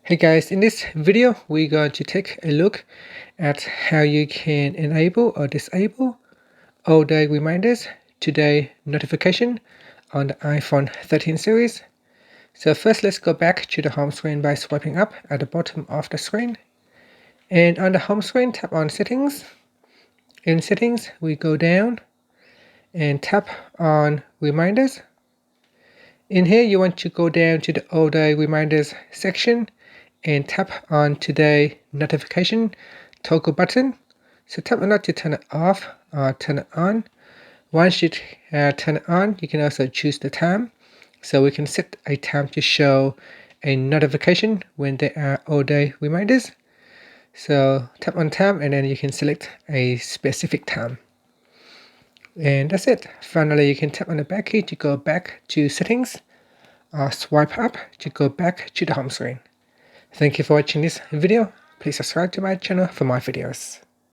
Hey guys, in this video we're going to take a look at how you can enable or disable all day reminders, today notification on the iPhone 13 series. So first let's go back to the home screen by swiping up at the bottom of the screen. And on the home screen, tap on settings. In settings, we go down and tap on reminders. In here, you want to go down to the all day reminders section and tap on today notification toggle button. So tap on that to turn it off or turn it on. Once you turn it on, you can also choose the time. So we can set a time to show a notification when there are all day reminders. So tap on time and then you can select a specific time. And that's it. Finally, you can tap on the back key to go back to settings or swipe up to go back to the home screen. Thank you for watching this video. Please subscribe to my channel for more videos.